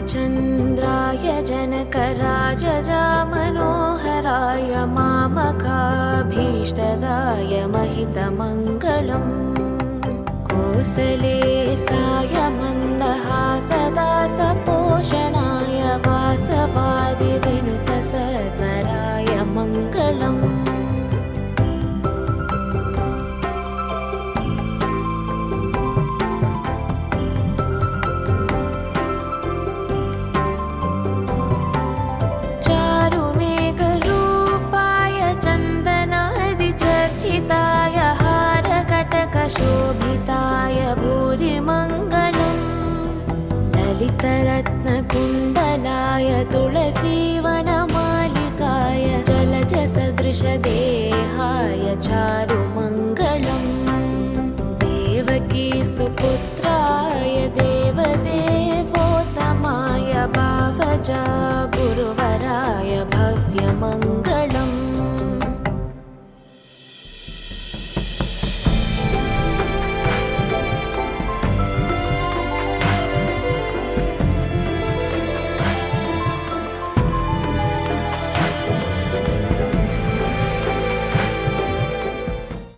रामचन्द्राय जनकराजजामनोहराय मामकाभीष्टदाय महितमङ्गलम् कोसलेशाय मन्दहासदासपोषणाय वासवादिविनुतसध्वराय Mangalam चर्चिताय हारकटकशोभिताय भूरिमङ्गलम् ललितरत्नकुण्डलाय तुलसीवनमालिकाय जलजसदृशदेहाय चारुमङ्गलम् Devaki सुपुत्राय देवदेवोत्तमाय भावजा